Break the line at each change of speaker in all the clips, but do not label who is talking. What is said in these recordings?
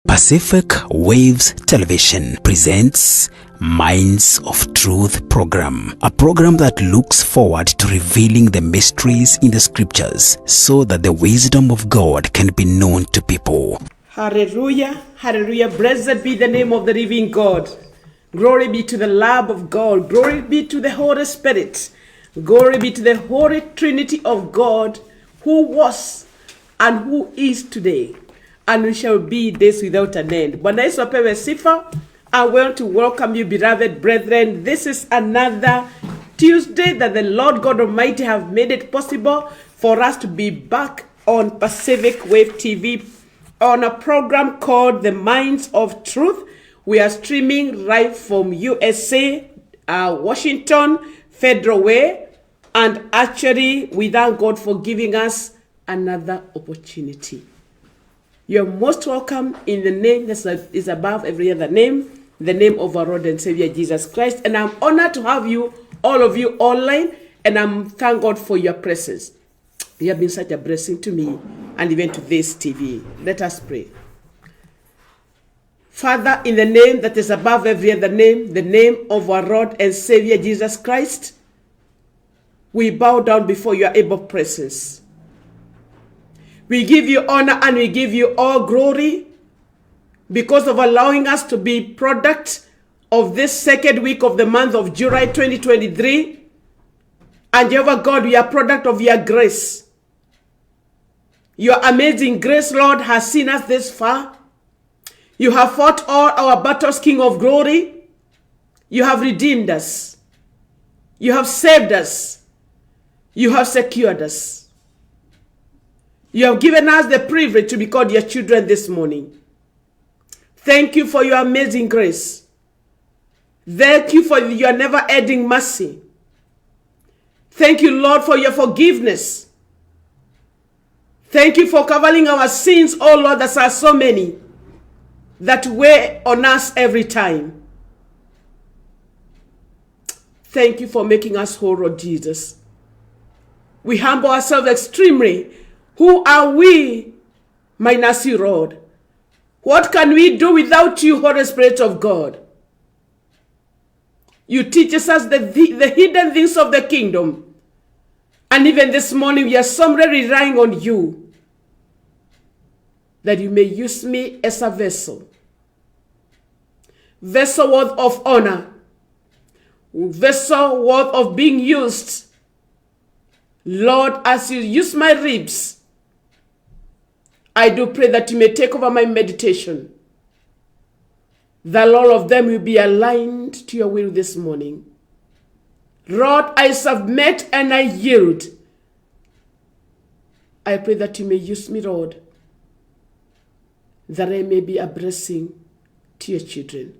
Pacific Waves Television presents Minds of Truth program, a program that looks forward to revealing the mysteries in the scriptures so that the wisdom of God can be known to people.
Hallelujah, hallelujah. Blessed be the name of the living God. Glory be to the Lamb of God. Glory be to the Holy Spirit. Glory be to the Holy Trinity of God, who was and who is today, and we shall be this without an end. Bwana Yesu apewe sifa. I want to welcome you, beloved brethren. This is another Tuesday that the Lord God Almighty have made it possible for us to be back on Pacific Wave TV on a program called The Minds of Truth. We are streaming right from USA, Washington, Federal Way, and actually we thank God for giving us another opportunity. You're most welcome in the name that is above every other name, the name of our Lord and Savior Jesus Christ. And I'm honored to have you, all of you online, and I'm thank God for your presence. You have been such a blessing to me and even to this TV. Let us pray. Father, in the name that is above every other name, the name of our Lord and Savior Jesus Christ, we bow down before your able presence. We give you honor and we give you all glory because of allowing us to be product of this second week of the month of July 2023. And Jehovah God, we are product of your grace. Your amazing grace, Lord, has seen us this far. You have fought all our battles, King of glory. You have redeemed us. You have saved us. You have secured us. You have given us the privilege to be called your children this morning. Thank you for your amazing grace. Thank you for your never-ending mercy. Thank you, Lord, for your forgiveness. Thank you for covering our sins, oh Lord, that are so many that weigh on us every time. Thank you for making us whole, Lord Jesus. We humble ourselves extremely. Who are we, minus you, Lord? What can we do without you, Holy Spirit of God? You teach us the hidden things of the kingdom. And even this morning, we are somewhere relying on you, that you may use me as a vessel worth of honor, vessel worth of being used. Lord, as you use my ribs, I do pray that you may take over my meditation, that all of them will be aligned to your will this morning. Lord, I submit and I yield. I pray that you may use me, Lord, that I may be a blessing to your children.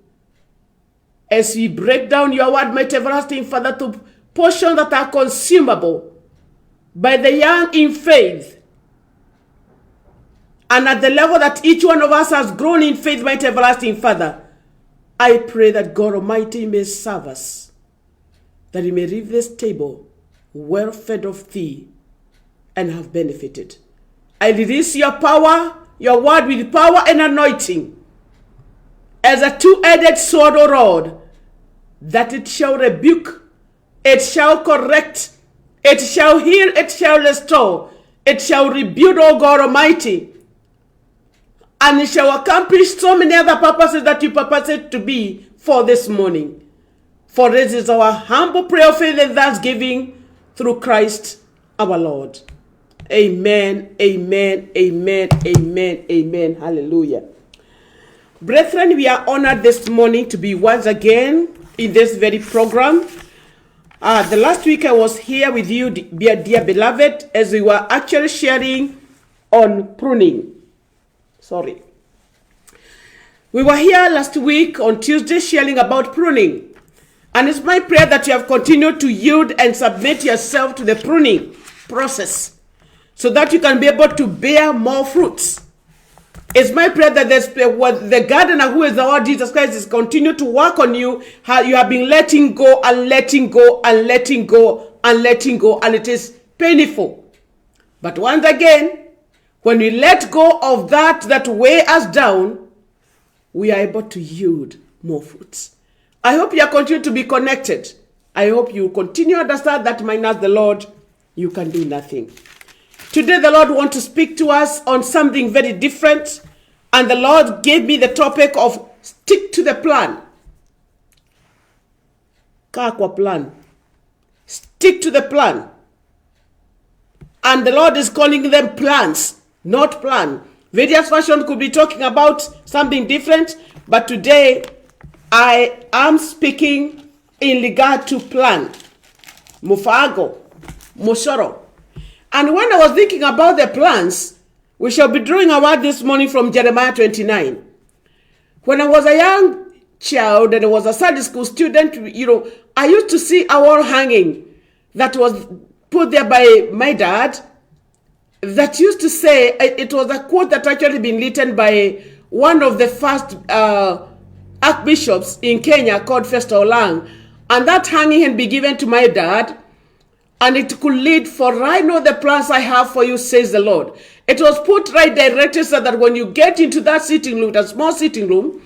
As we break down your word, mighty everlasting Father, to portions that are consumable by the young in faith, and at the level that each one of us has grown in faith, mighty everlasting Father, I pray that God Almighty may serve us, that He may leave this table well fed of thee and have benefited. I release your power, your word with power and anointing, as a two-edged sword, O Lord, that it shall rebuke, it shall correct, it shall heal, it shall restore, it shall rebuild, O God Almighty, and it shall accomplish so many other purposes that you purpose it to be for this morning. For this is our humble prayer of faith and thanksgiving through Christ our Lord. Amen, amen, amen, amen, amen. Hallelujah. Brethren, we are honored this morning to be once again in this very program. The last week I was here with you, dear beloved, as we were actually sharing on pruning. We were here last week on Tuesday sharing about pruning. And it's my prayer that you have continued to yield and submit yourself to the pruning process so that you can be able to bear more fruits. It's my prayer that the gardener, who is the Lord Jesus Christ, is continue to work on you. How you have been letting go and letting go and letting go and letting go, and it is painful. But once again, when we let go of that weigh us down, we are able to yield more fruits. I hope you are continuing to be connected. I hope you continue to understand that minus the Lord, you can do nothing. Today, the Lord wants to speak to us on something very different. And the Lord gave me the topic of stick to the plan. Kaa kwa plan. Stick to the plan. And the Lord is calling them plans, not plan. Various versions could be talking about something different, but today I am speaking in regard to plan. Mufago, Mosoro. And when I was thinking about the plans, we shall be drawing a word this morning from Jeremiah 29. When I was a young child and I was a Sunday school student, I used to see a wall hanging that was put there by my dad that used to say, it was a quote that actually been written by one of the first archbishops in Kenya called Festus Olang. And that hanging had been given to my dad. And it could lead, for I know the plans I have for you, says the Lord. It was put right directly so that when you get into that sitting room, that small sitting room,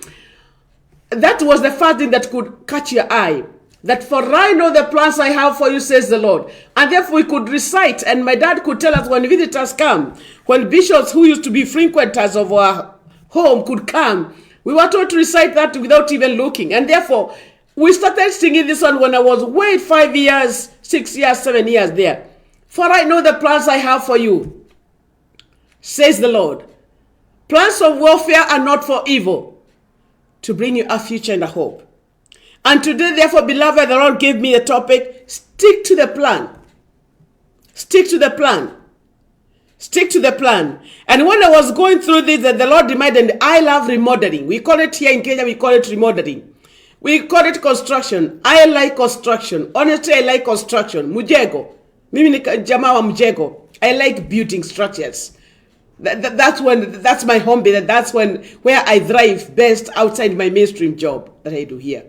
that was the first thing that could catch your eye. That for I know the plans I have for you, says the Lord. And therefore we could recite, and my dad could tell us when visitors come, when bishops who used to be frequenters of our home could come, we were told to recite that without even looking. And therefore, we started singing this one when I was 5 years, 6 years, 7 years there. For I know the plans I have for you, says the Lord. Plans of warfare are not for evil, to bring you a future and a hope. And today, therefore, beloved, the Lord gave me the topic, stick to the plan. Stick to the plan. Stick to the plan. And when I was going through this, the Lord reminded, I love remodeling. We call it here in Kenya, we call it remodeling. We call it construction. I like construction. Honestly, I like construction. Mujego. Mimi ni jamaa wa mjego. I like building structures. That's my home base. That's where I thrive best outside my mainstream job that I do here.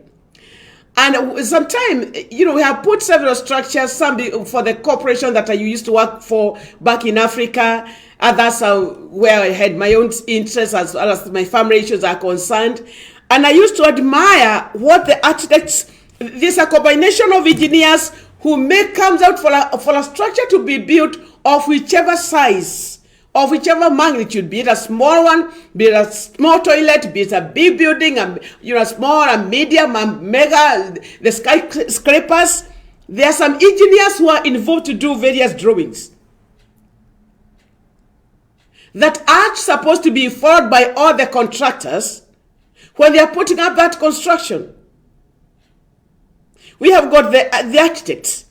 And sometimes, we have put several structures, some for the corporation that I used to work for back in Africa. Others are where I had my own interests as well as my family issues are concerned. And I used to admire what the architects, there's a combination of engineers who comes out for a structure to be built of whichever size, of whichever magnitude, be it a small one, be it a small toilet, be it a big building, small and medium and mega, the skyscrapers. There are some engineers who are involved to do various drawings that are supposed to be followed by all the contractors when they are putting up that construction. We have got the architects.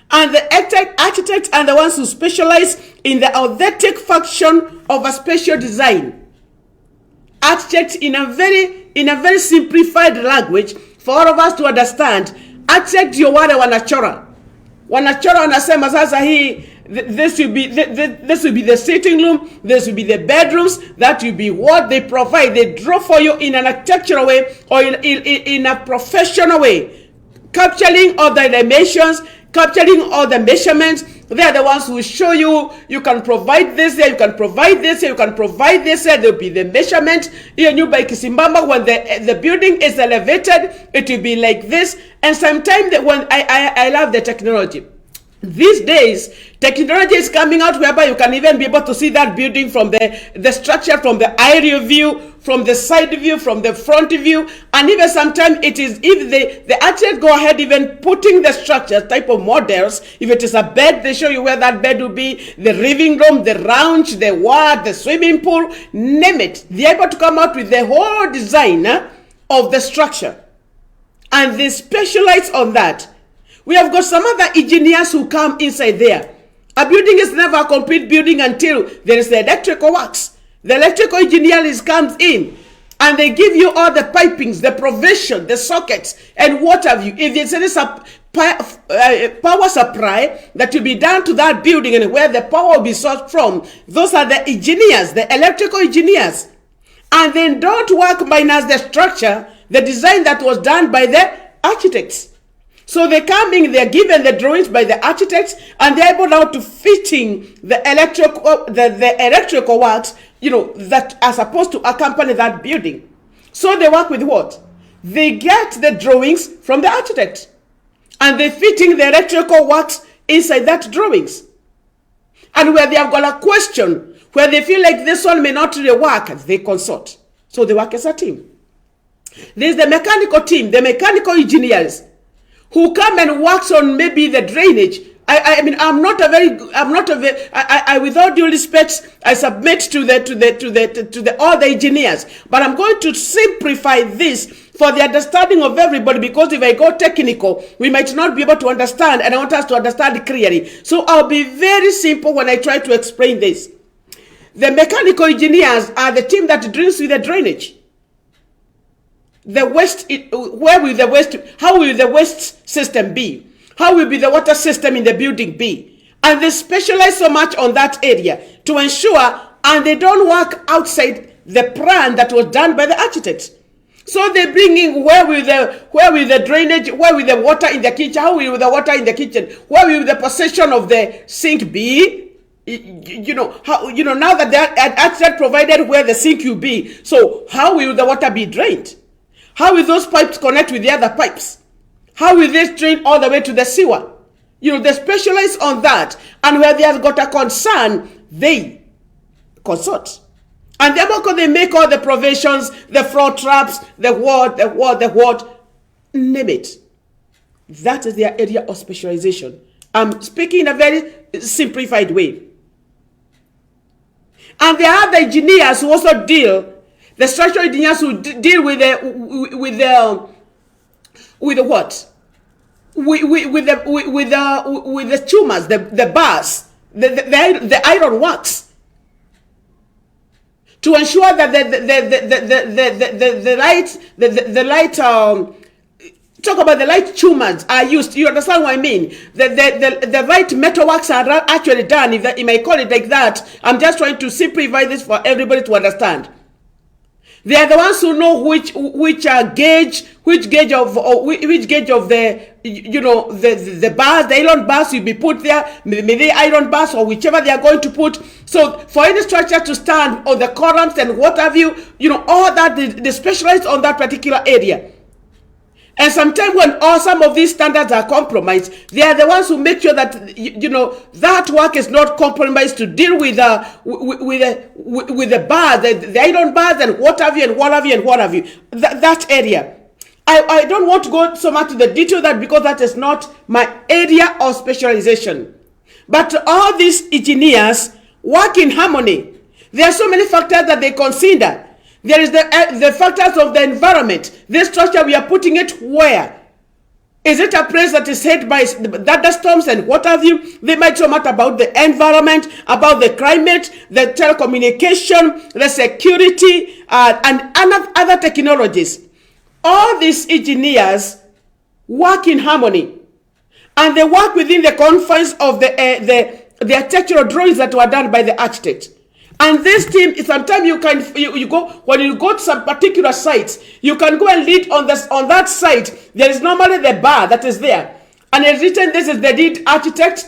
And the architects are the ones who specialize in the authentic function of a special design. Architects in a very simplified language for all of us to understand. Architect ndio wale wanachora. Wanachora wanasema sasa hii this will be the sitting room, this will be the bedrooms, that will be what they provide. They draw for you in an architectural way or in a professional way, capturing all the dimensions, capturing all the measurements. They are the ones who show you, you can provide this here, you can provide this here, you can provide this here. There will be the measurement. Here, New by Kisimbamba, when the building is elevated, it will be like this. And sometimes when I love the technology. These days, technology is coming out whereby you can even be able to see that building from the structure, from the aerial view, from the side view, from the front view, and even sometimes it is, if the architect go ahead even putting the structure type of models. If it is a bed, they show you where that bed will be, the living room, the lounge, the ward, the swimming pool, name it. They're able to come out with the whole design of the structure, and they specialize on that. We have got some other engineers who come inside there. A building is never a complete building until there is the electrical works. The electrical engineer comes in and they give you all the pipings, the provision, the sockets, and what have you. If there's any power supply that will be done to that building and where the power will be sourced from, those are the engineers, the electrical engineers. And they don't work minus the structure, the design that was done by the architects. So they come in, they're given the drawings by the architects, and they're able now to fitting the electrical works, that are supposed to accompany that building. So they work with what? They get the drawings from the architect, and they fitting the electrical works inside that drawings. And where they have got a question, where they feel like this one may not really work, they consult. So they work as a team. There's the mechanical team, the mechanical engineers, who come and works on maybe the drainage. I mean, with all due respect, I submit to all the engineers, but I'm going to simplify this for the understanding of everybody, because if I go technical, we might not be able to understand, and I want us to understand clearly. So I'll be very simple when I try to explain this. The mechanical engineers are the team that deals with the drainage. The waste, where will the waste, how will the waste system be? How will be the water system in the building be? And they specialize so much on that area to ensure, and they don't work outside the plan that was done by the architect. So they bring in where will the drainage, where will the water in the kitchen, how will the water in the kitchen, where will the position of the sink be? Now that the architect provided where the sink will be, so how will the water be drained? How will those pipes connect with the other pipes? How will they drain all the way to the sewer? They specialize on that. And where they have got a concern, they consult. And therefore they make all the provisions, the floor traps, the what, name it. That is their area of specialization. I'm speaking in a very simplified way. And there are the engineers who also deal, the structural engineers who deal with the what? With the tumors, the bars, the iron works, to ensure that the light talk about the light tumors are used. You understand what I mean? The right metalworks are actually done. If you may call it like that, I'm just trying to simplify this for everybody to understand. They are the ones who know which gauge of the bars, the iron bars will be put there, maybe iron bars or whichever they are going to put. So for any structure to stand on the columns and what have you, all that they specialize on that particular area. And sometimes when some of these standards are compromised, they are the ones who make sure that that work is not compromised, to deal with the bars, the iron bars, and what have you. That area. I don't want to go so much to the detail that, because that is not my area of specialization. But all these engineers work in harmony. There are so many factors that they consider. There is the factors of the environment. This structure, we are putting it where? Is it a place that is hit by thunderstorms and what have you? They might know much about the environment, about the climate, the telecommunication, the security, and other technologies. All these engineers work in harmony, and they work within the confines of the architectural drawings that were done by the architect. And this team, sometimes you go, when you go to some particular sites, you can go and lead on that site. There is normally the bar that is there, and it's written, this is the lead architect,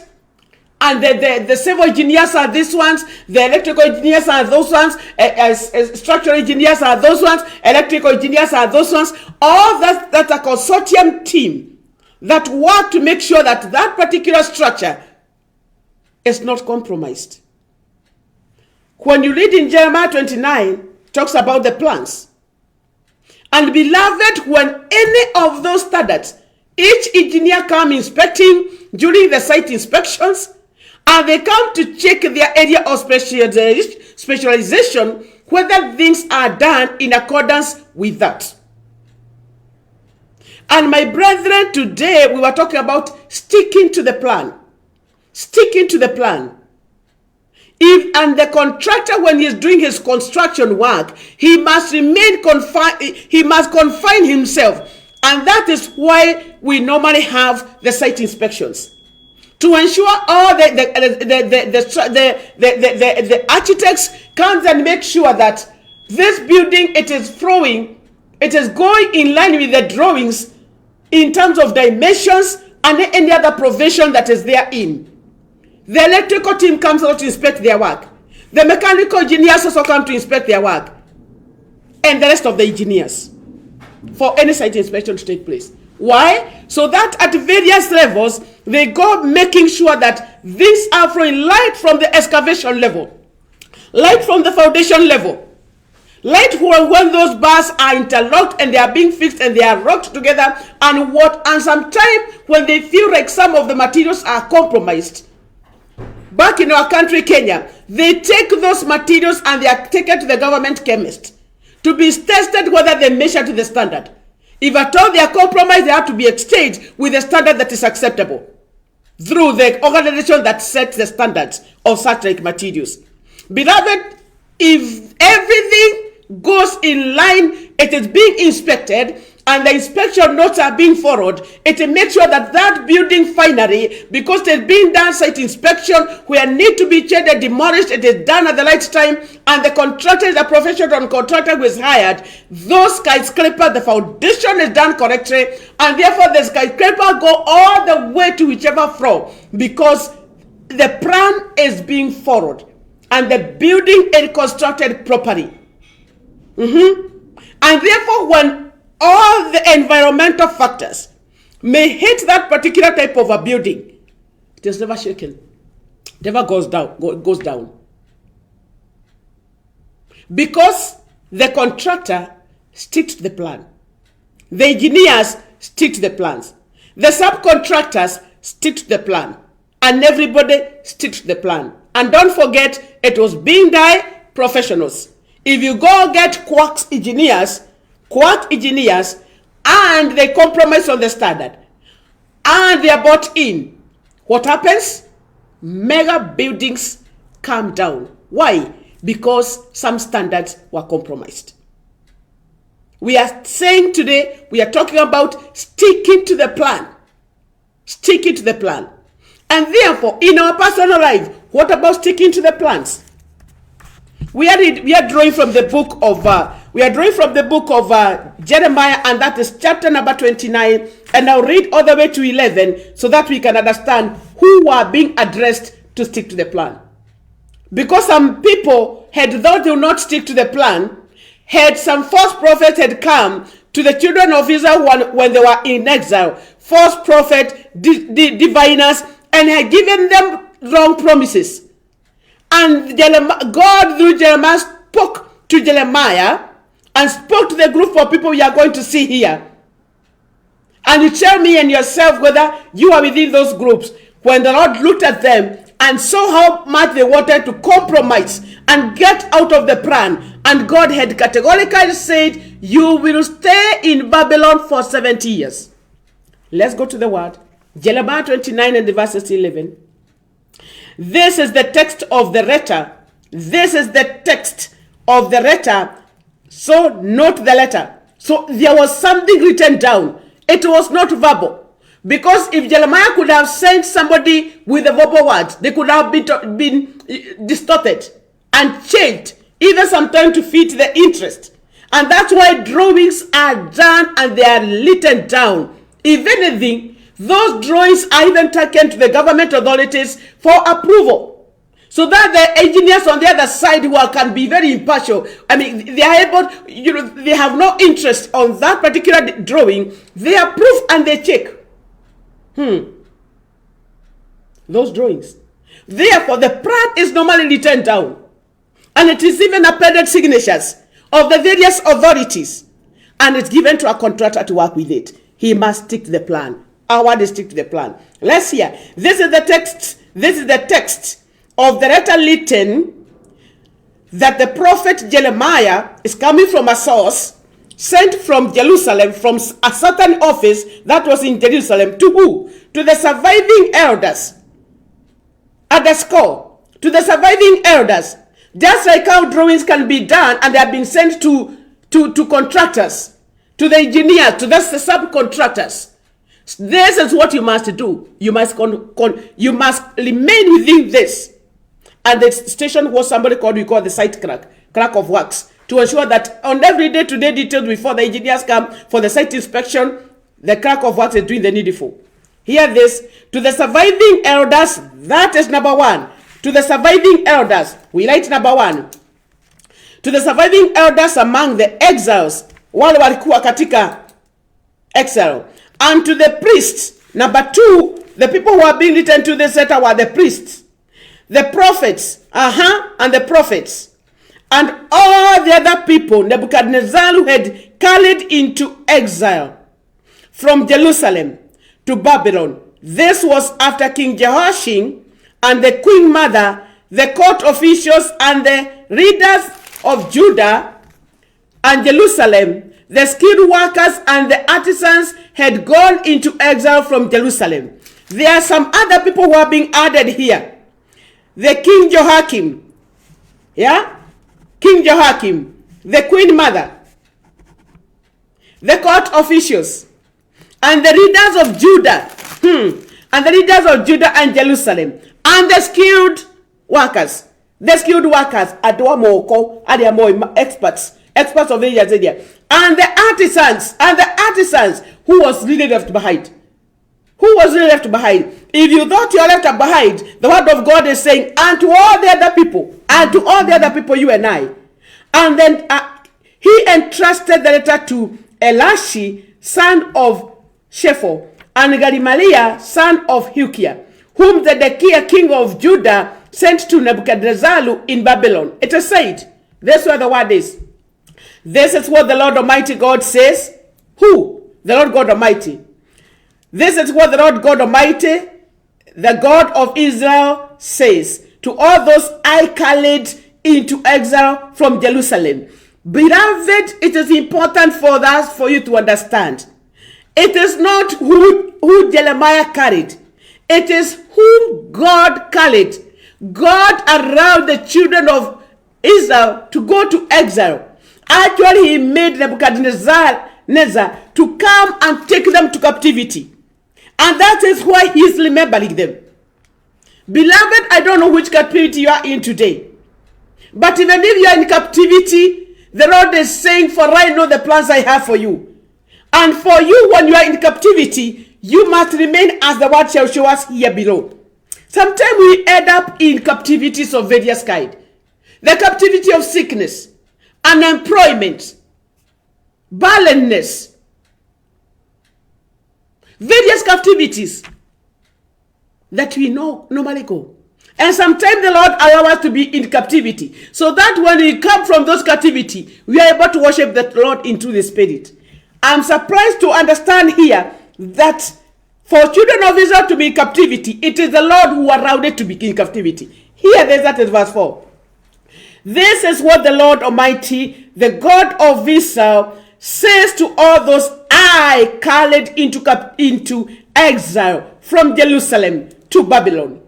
and the civil engineers are these ones, the electrical engineers are those ones, structural engineers are those ones, electrical engineers are those ones. All that's a consortium team that work to make sure that that particular structure is not compromised. When you read in Jeremiah 29, talks about the plans. And beloved, when any of those standards, each engineer come inspecting during the site inspections, and they come to check their area of specialization, whether things are done in accordance with that. And my brethren, today we were talking about sticking to the plan. Sticking to the plan. And the contractor, when he is doing his construction work, he must remain confined. He must confine himself, and that is why we normally have the site inspections, to ensure all the architects comes and make sure that this building, it is flowing, it is going in line with the drawings in terms of dimensions and any other provision that is therein. The electrical team comes out to inspect their work. The mechanical engineers also come to inspect their work. and the rest of the engineers for any site inspection to take place. Why? So that at various levels, they go making sure that these are flowing light from the excavation level, light from the foundation level, light when those bars are interlocked and they are being fixed and they are rocked together, and sometimes when they feel like some of the materials are compromised. Back in our country, Kenya, they take those materials and they are taken to the government chemist to be tested whether they measure to the standard. If at all they are compromised, they have to be exchanged with a standard that is acceptable through the organization that sets the standards of such like materials. Beloved, if everything goes in line, it is being inspected, and the inspection notes are being followed, it will make sure that that building finally, because there's being done site inspection where need to be changed and demolished, it is done at the right time, and the contractor, the professional contractor who is hired, those skyscraper, the foundation is done correctly, and therefore the skyscraper go all the way to whichever floor, because the plan is being followed, and the building is constructed properly. And therefore, when all the environmental factors may hit that particular type of a building, it is never shaken, never goes down. Because the contractor sticks to the plan. The engineers stick to the plans. The subcontractors stick to the plan. And everybody sticks to the plan. And don't forget, it was being by professionals. If you go get quack engineers, and they compromise on the standard, and they are bought in, what happens? Mega buildings come down. Why? Because some standards were compromised. We are saying today, we are talking about sticking to the plan. Sticking to the plan. And therefore, in our personal life, what about sticking to the plans? We are drawing from the book of Jeremiah, and that is chapter number 29, and I'll read all the way to 11 so that we can understand who are being addressed to stick to the plan. Because some people had thought they would not stick to the plan, had some false prophets had come to the children of Israel when they were in exile, false prophet, diviners, and had given them wrong promises. And God through Jeremiah spoke to Jeremiah and spoke to the group of people we are going to see here. And you tell me and yourself whether you are within those groups. When the Lord looked at them and saw how much they wanted to compromise and get out of the plan, and God had categorically said, you will stay in Babylon for 70 years. Let's go to the word. Jeremiah 29 and the verses 11. This is the text of the letter. This is the text of the letter. So note the letter. So there was something written down. It was not verbal. Because if Jeremiah could have sent somebody with the verbal words, they could have been distorted and changed, even sometimes to fit the interest. And that's why drawings are done and they are written down. If anything, those drawings are even taken to the government authorities for approval, so that the engineers on the other side who can be very impartial, I mean, they are able, they have no interest on that particular drawing, they approve and they check. Those drawings. Therefore, the plan is normally written down, and it is even appended signatures of the various authorities, and it's given to a contractor to work with it. He must stick to the plan. Our word is stick to the plan. Let's hear. This is the text. This is the text of the letter written that the prophet Jeremiah is coming from a source sent from Jerusalem, from a certain office that was in Jerusalem. To who? To the surviving elders. Underscore. To the surviving elders. Just like how drawings can be done and they have been sent to contractors, to the engineers, to the subcontractors. This is what you must do. You must you must remain within this. And the station was somebody called, we call the site clerk of works, to ensure that on every day-to-day details before the engineers come for the site inspection, the clerk of works is doing the needful. Hear this. To the surviving elders, that is number one. To the surviving elders, we write number one. to the surviving elders among the exiles, wale walikuwa katika exile, and to the priests. Number 2, the people who are being written to this letter were the priests, the prophets, and the prophets, and all the other people Nebuchadnezzar had carried into exile from Jerusalem to Babylon. This was after King Jehoiakim and the queen mother, the court officials, and the leaders of Judah and Jerusalem, the skilled workers and the artisans had gone into exile from Jerusalem. There are some other people who are being added here. The King Jehoiakim, King Jehoiakim, the queen mother, the court officials, and the leaders of Judah, and the leaders of Judah and Jerusalem, and the skilled workers. The skilled workers, experts of area, and the artisans, who was really left behind. Who was really left behind? If you thought you are left behind, the word of God is saying, and to all the other people, you and I. And then he entrusted the letter to Elashi, son of Shepho, and Gamaliel, son of Hilkiah, whom Zedekiah, king of Judah, sent to Nebuchadnezzar in Babylon. It is said, this is where the word is. This is what the Lord Almighty God says. Who? The Lord God Almighty. This is what the Lord God Almighty, the God of Israel, says to all those I carried into exile from Jerusalem. Beloved, it is important for you to understand. It is not who Jeremiah carried. It is whom God carried. God allowed the children of Israel to go to exile. Actually, he made Nebuchadnezzar to come and take them to captivity. And that is why he is remembering them. Beloved, I don't know which captivity you are in today. But even if you are in captivity, the Lord is saying, for I know the plans I have for you. And for you, when you are in captivity, you must remain as the word shall show us here below. Sometimes we end up in captivities of various kinds. The captivity of sickness, unemployment, barrenness, various captivities that we know normally go. And sometimes the Lord allows us to be in captivity, so that when we come from those captivity, we are able to worship the Lord into the Spirit. I'm surprised to understand here that for children of Israel to be in captivity, it is the Lord who allowed it to be in captivity. Here, there's that in verse 4. This is what the Lord Almighty, the God of Israel, says to all those I carried into exile from Jerusalem to Babylon.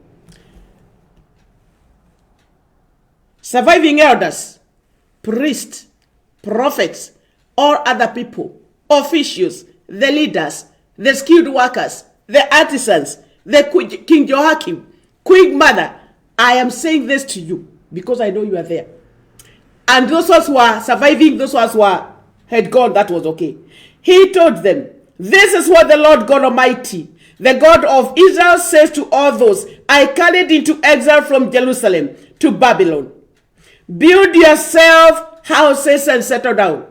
Surviving elders, priests, prophets, all other people, officials, the leaders, the skilled workers, the artisans, the King Jehoiakim, Queen Mother. I am saying this to you because I know you are there. And those who are surviving, those who had gone, that was okay. He told them, this is what the Lord God Almighty, the God of Israel, says to all those I carried into exile from Jerusalem to Babylon. Build yourself houses and settle down.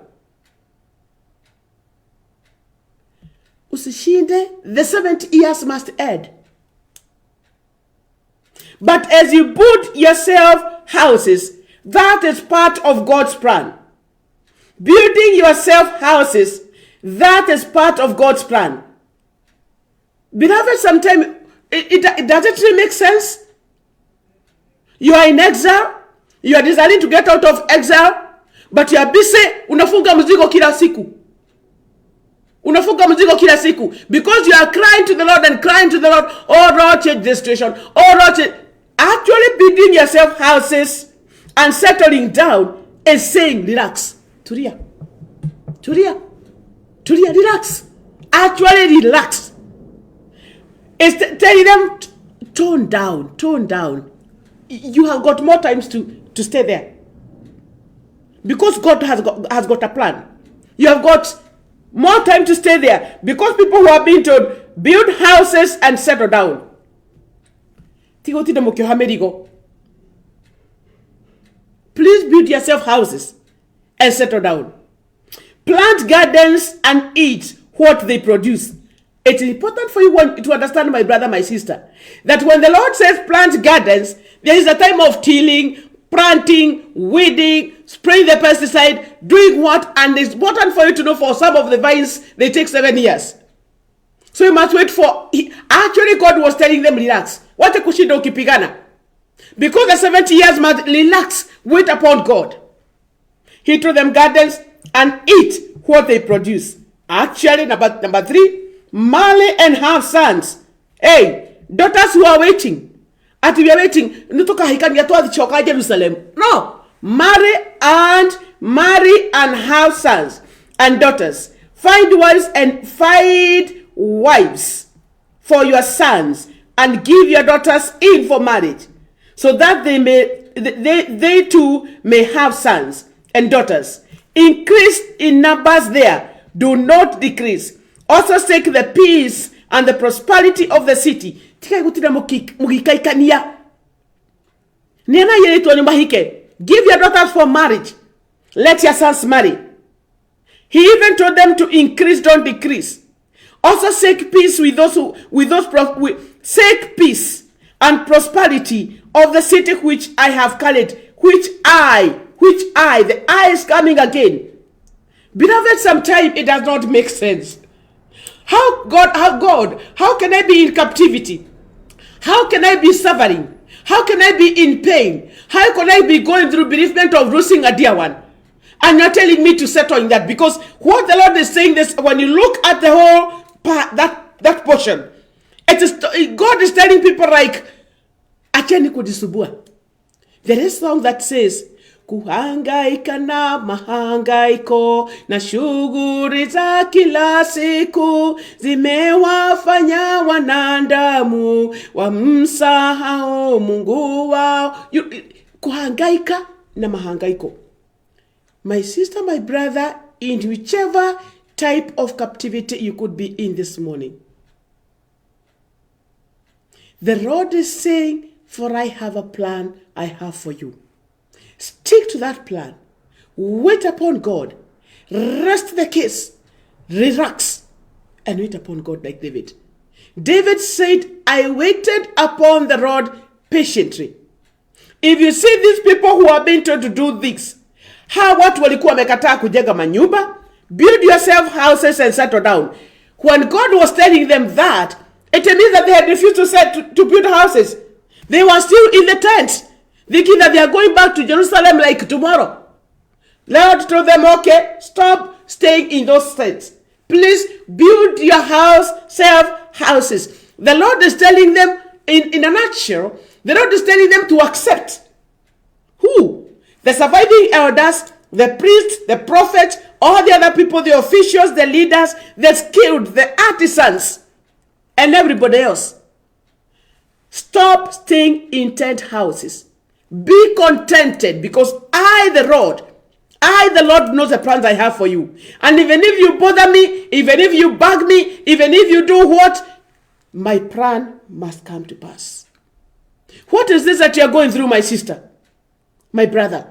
Usishinde, the 70 years must end. But as you build yourself houses, that is part of God's plan. Building yourself houses, that is part of God's plan. Beloved, sometimes, does it really make sense? You are in exile. You are desiring to get out of exile. But you are busy. Unafunga mzigo kila siku. Unafunga mzigo kila siku. Because you are crying to the Lord and crying to the Lord. Oh Lord, change the situation. Oh Lord, change. Actually building yourself houses and settling down is saying, relax. Tulia, relax. Actually relax. It's telling them, tone down. You have got more times to stay there. Because God has got a plan. You have got more time to stay there. Because people who are being told, build houses and settle down. Please Please build yourself houses and settle down. Plant gardens and eat what they produce. It is important for you to understand, my brother, my sister, that when the Lord says plant gardens, there is a time of tilling, planting, weeding, spraying the pesticide, doing what, and it's important for you to know for some of the vines, they take 7 years. So you must wait for, actually God was telling them, relax. What kushinda ukipigana? Because the 70 years must relax, wait upon God. He told them gardens and eat what they produce. Actually, number 3, marry and have sons. Hey, daughters who are waiting. At we are waiting. Jerusalem. No. Marry and have sons and daughters. Find wives for your sons and give your daughters in for marriage, so that they too may have sons and daughters. Increase in numbers there, do not decrease. Also seek the peace and the prosperity of the city. Give your daughters for marriage. Let your sons marry. He even told them to increase, don't decrease. Also seek peace seek peace and prosperity of the city which I have called, the I is coming again. Beloved, sometimes it does not make sense. How can I be in captivity? How can I be suffering? How can I be in pain? How can I be going through bereavement of losing a dear one? And you're telling me to settle in that, because what the Lord is saying this, when you look at the whole part, that portion, God is telling people like, acheni kujisubua. There is a song that says, kuhangaika na mahangaiko na shughuli za kila siku zimewafanya wanadamu wamsahau Mungu wao. Kuhangaika na mahangaiko. My sister, my brother, in whichever type of captivity you could be in this morning, the Lord is saying, for I have a plan I have for you. Stick to that plan. Wait upon God. Rest the case. Relax. And wait upon God like David. David said, I waited upon the Lord patiently. If you see these people who are being told to do this, watu walikuwa wamekataa kujenga manyumba, build yourself houses and settle down. When God was telling them that, it means that they had refused to build houses. They were still in the tent, thinking that they are going back to Jerusalem like tomorrow. Lord told them, okay, stop staying in those tents. Please build your houses. The Lord is telling them, in a nutshell, the Lord is telling them to accept. Who? The surviving elders, the priests, the prophets, all the other people, the officials, the leaders, the skilled, the artisans, and everybody else. Stop staying in tent houses. Be contented, because I, the Lord, knows the plans I have for you. And even if you bother me, even if you bug me, even if you do what, my plan must come to pass. What is this that you are going through, my sister, my brother?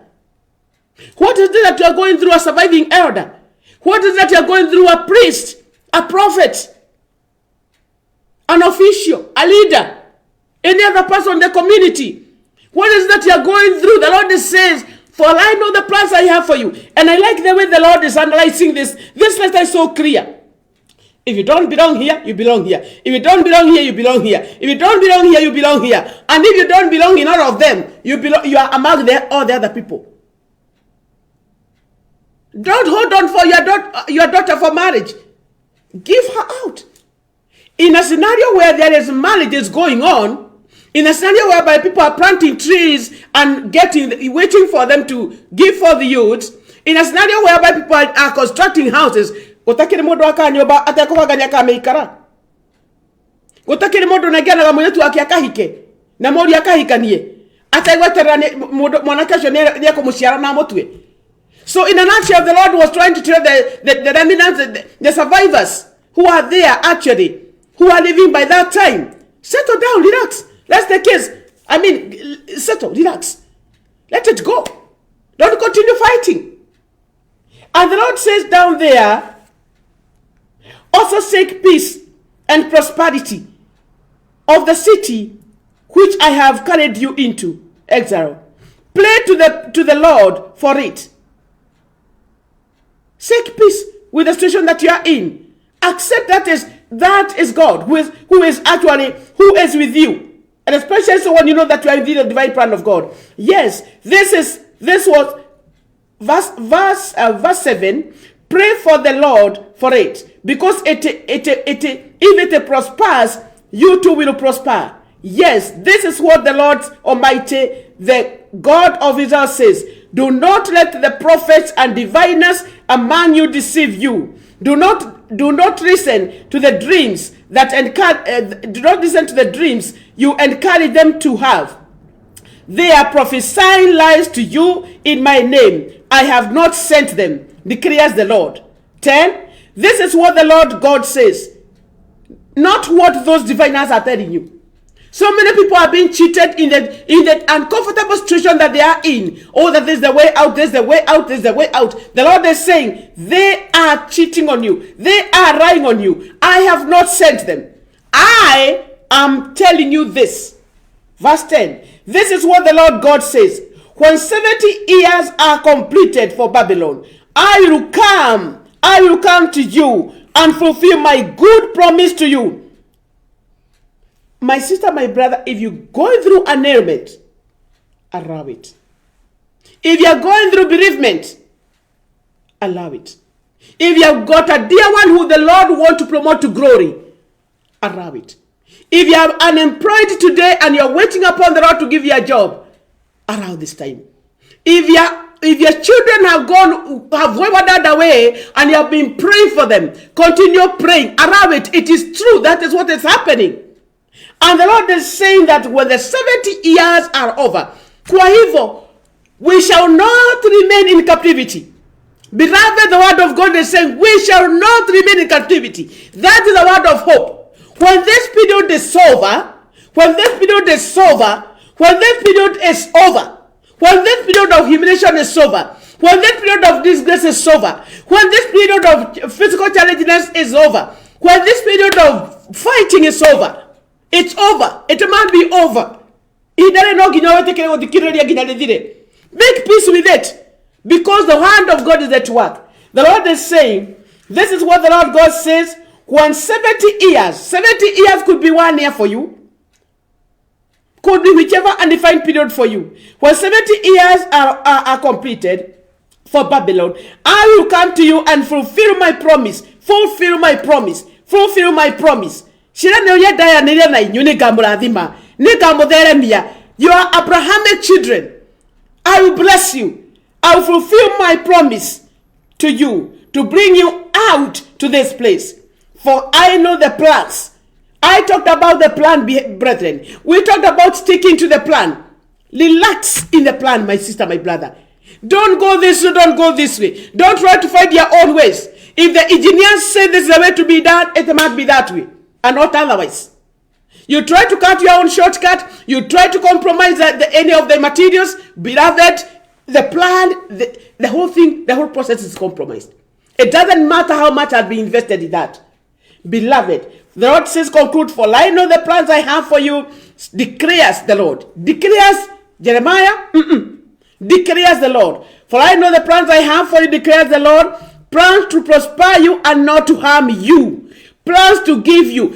What is this that you are going through, a surviving elder? What is that you are going through, a priest, a prophet, an official, a leader, any other person in the community? What is that you are going through? The Lord says, for I know the plans I have for you. And I like the way the Lord is analyzing this. This letter is so clear. If you don't belong here, you belong here. If you don't belong here, you belong here. If you don't belong here, you belong here. And if you don't belong in all of them, you are among all the other people. Don't hold on for your daughter for marriage. Give her out. In a scenario where there is marriages going on, in a scenario whereby people are planting trees and waiting for them to give for the youths, in a scenario whereby people are constructing houses, utakiri modu akanyoba atakuvaganya kameikara. Utakiri modu nagana ga mwetu akiakahike na mori akahikanie. Ataiwatera mwanakasho ne kumushara na motwe. So in a nutshell, the Lord was trying to tell the remnants, the survivors who are there actually, who are living by that time, settle down, relax. That's the case. Settle, relax. Let it go. Don't continue fighting. And the Lord says down there, also seek peace and prosperity of the city which I have carried you into exile. Pray to the Lord for it. Seek peace with the situation that you are in. Accept that is God who is with you. And especially so when you know that you are in the divine plan of God. Yes, this was verse 7. Pray for the Lord for it, because if it prospers, you too will prosper. Yes, this is what the Lord Almighty, the God of Israel says. Do not let the prophets and diviners among you deceive you. Do not listen to the dreams do not listen to the dreams you encourage them to have. They are prophesying lies to you in my name. I have not sent them, declares the Lord. 10. This is what the Lord God says, not what those diviners are telling you. So many people are being cheated in the uncomfortable situation that they are in. Oh, that there's the way out, there's the way out, there's the way out. The Lord is saying, they are cheating on you. They are lying on you. I have not sent them. I am telling you this. Verse 10. This is what the Lord God says. When 70 years are completed for Babylon, I will come to you and fulfill my good promise to you. My sister, my brother, if you're going through an ailment, allow it. If you're going through bereavement, allow it. If you've got a dear one who the Lord wants to promote to glory, allow it. If you are unemployed today and you're waiting upon the Lord to give you a job, allow this time. If your children have wavered away and you have been praying for them, continue praying. Allow it. It is true. That is what is happening. And the Lord is saying that when the 70 years are over, kwa hivyo, we shall not remain in captivity. Beloved, the word of God is saying, we shall not remain in captivity. That is the word of hope. When this period is over, when this period is over, when this period is over, when this period of humiliation is over, when this period of disgrace is over, when this period of physical challenges is over, when this period of fighting is over, it's over. It must be over. Make peace with it, because the hand of God is at work. The Lord is saying, this is what the Lord God says, when 70 years could be 1 year for you, could be whichever undefined period for you. When 70 years are completed for Babylon, I will come to you and fulfill my promise. Fulfill my promise. Fulfill my promise. Your Abrahamic children, I will bless you. I will fulfill my promise to you to bring you out to this place. For I know the plans. I talked about the plan, brethren. We talked about sticking to the plan. Relax in the plan, my sister, my brother. Don't go this way, don't go this way. Don't try to find your own ways. If the engineers say this is the way to be done, it must be that way, and not otherwise. You try to cut your own shortcut. You try to compromise any of the materials. Beloved, the plan, the whole thing, the whole process is compromised. It doesn't matter how much has been invested in that. Beloved, the Lord says, conclude, for I know the plans I have for you, declares the Lord. Declares Jeremiah? Declares the Lord. For I know the plans I have for you, declares the Lord. Plans to prosper you and not to harm you. Plans to give you.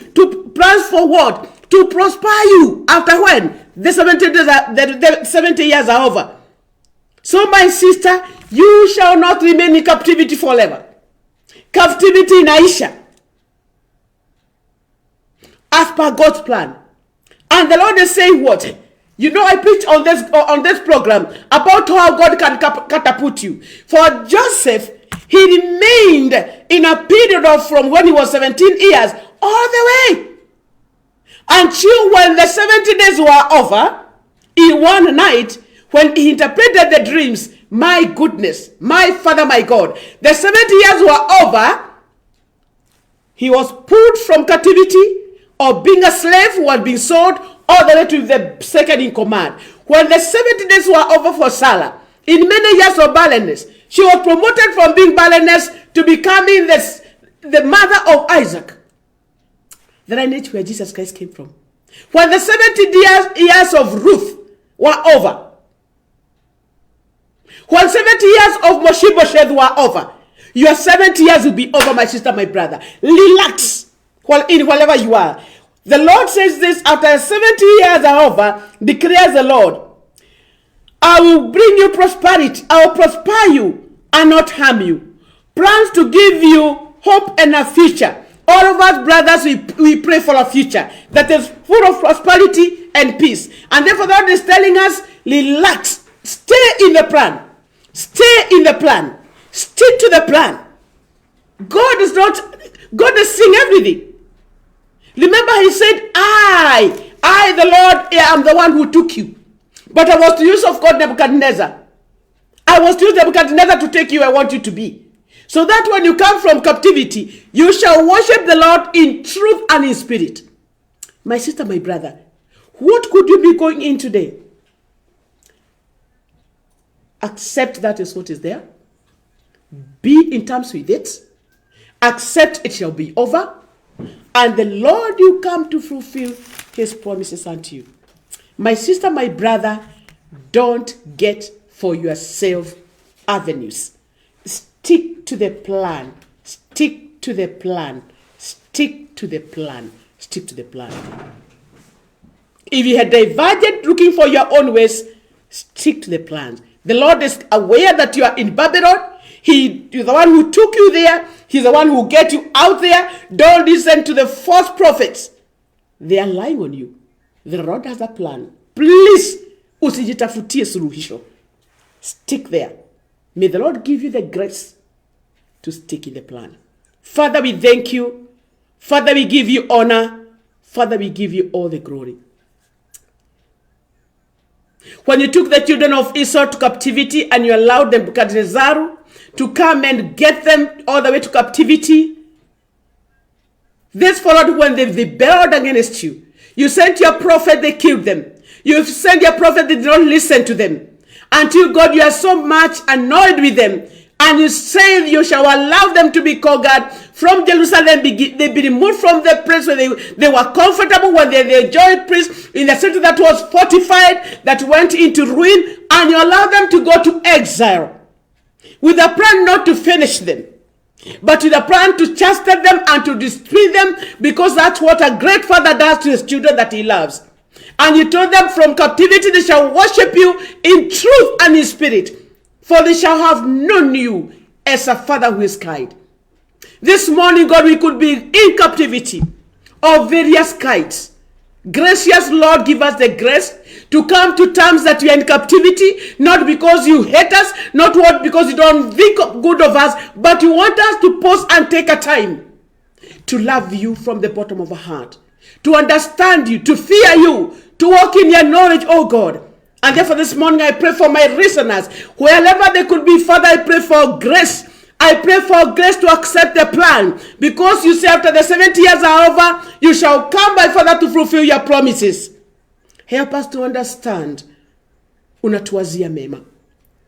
Plans for what? To prosper you. After when? The 70 years are over. So my sister, you shall not remain in captivity forever. Captivity in Aisha. As per God's plan. And the Lord is saying what? You know, I preach on this program about how God can catapult you. For Joseph, he remained in a period of from when he was 17 years all the way until when the 70 days were over. In one night, when he interpreted the dreams, my goodness, my Father, my God, the 70 years were over. He was pulled from captivity or being a slave who had been sold all the way to the second in command. When the 70 days were over for Sarah, In many years of barrenness, she was promoted from being barrenness to becoming the mother of Isaac. The lineage where Jesus Christ came from. When the 70 years of Ruth were over, when 70 years of Mephibosheth were over, your 70 years will be over, my sister, my brother. Relax wherever you are. The Lord says this, after 70 years are over, declares the Lord, I will bring you prosperity. I will prosper you and not harm you. Plans to give you hope and a future. All of us, brothers, we pray for a future that is full of prosperity and peace. And therefore, God is telling us, relax. Stay in the plan. Stay in the plan. Stick to the plan. God is seeing everything. Remember, he said, I, the Lord, am the one who took you. But I was to use of God Nebuchadnezzar. I was to use Nebuchadnezzar to take you where I want you to be. So that when you come from captivity, you shall worship the Lord in truth and in spirit. My sister, my brother, what could you be going in today? Accept that is what is there. Be in terms with it. Accept it shall be over. And the Lord will come to fulfill his promises unto you. My sister, my brother, don't get for yourself avenues. Stick to the plan. Stick to the plan. Stick to the plan. Stick to the plan. If you had diverged looking for your own ways, stick to the plans. The Lord is aware that you are in Babylon. He is the one who took you there. He's the one who will get you out there. Don't listen to the false prophets. They are lying on you. The Lord has a plan. Please, usijitafutie suluhisho. Stick there. May the Lord give you the grace to stick in the plan. Father, we thank you. Father, we give you honor. Father, we give you all the glory. When you took the children of Israel to captivity and you allowed them, Nebuchadnezzar, to come and get them all the way to captivity, this followed when they rebelled against you. You sent your prophet, they killed them. You sent your prophet, they did not listen to them. Until God, you are so much annoyed with them. And you say you shall allow them to be conquered from Jerusalem. They be removed from the place where they were comfortable, when they enjoyed peace, in the city that was fortified, that went into ruin. And you allow them to go to exile. With a plan not to finish them, but with a plan to chasten them and to destroy them, because that's what a great father does to his children that he loves. And you told them, from captivity they shall worship you in truth and in spirit, for they shall have known you as a father who is kind. This morning, God, we could be in captivity of various kinds. Gracious Lord, give us the grace to come to terms that we are in captivity, not because you hate us, not because you don't think good of us, but you want us to pause and take a time to love you from the bottom of our heart, to understand you, to fear you, to walk in your knowledge, oh God. And therefore this morning I pray for my listeners, wherever they could be, Father, I pray for grace. I pray for grace to accept the plan, because you say after the 70 years are over, you shall come by, Father, to fulfill your promises. Help us to understand. Unatuwazia mema.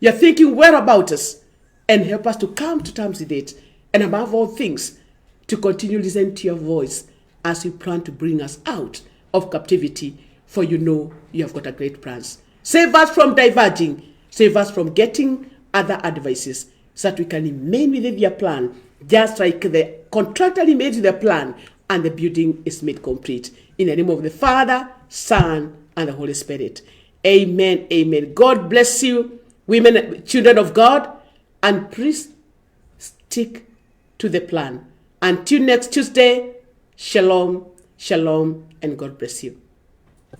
You're thinking well about us, and help us to come to terms with it. And above all things, to continue listening to your voice as you plan to bring us out of captivity, for you know you have got a great plans. Save us from diverging. Save us from getting other advices, so that we can remain within your plan, just like the contractor made the plan and the building is made complete. In the name of the Father, Son, and the Holy Spirit. Amen, amen. God bless you, women, children of God, and please stick to the plan. Until next Tuesday, shalom, shalom, and God bless you.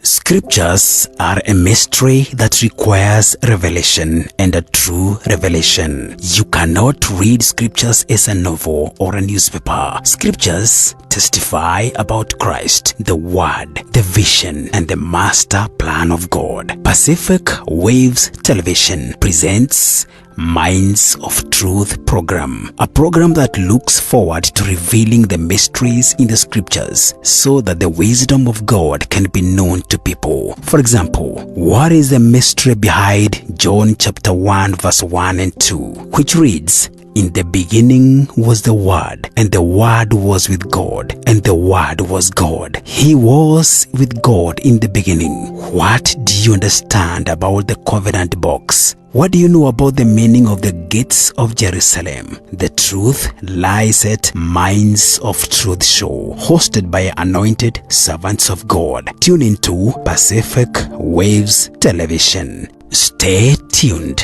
Scriptures are a mystery that requires revelation, and a true revelation. You cannot read scriptures as a novel or a newspaper. Scriptures testify about Christ, the Word, the vision, and the master plan of God. Pacific Waves Television presents Minds of Truth program, a program that looks forward to revealing the mysteries in the scriptures so that the wisdom of God can be known to people. For example, what is the mystery behind John chapter 1 verse 1 and 2, which reads, "In the beginning was the Word, and the Word was with God, and the Word was God. He was with God in the beginning." What do you understand about the covenant box? What do you know about the meaning of the gates of Jerusalem? The truth lies at Minds of Truth show, hosted by anointed servants of God. Tune into Pacific Waves Television. Stay tuned.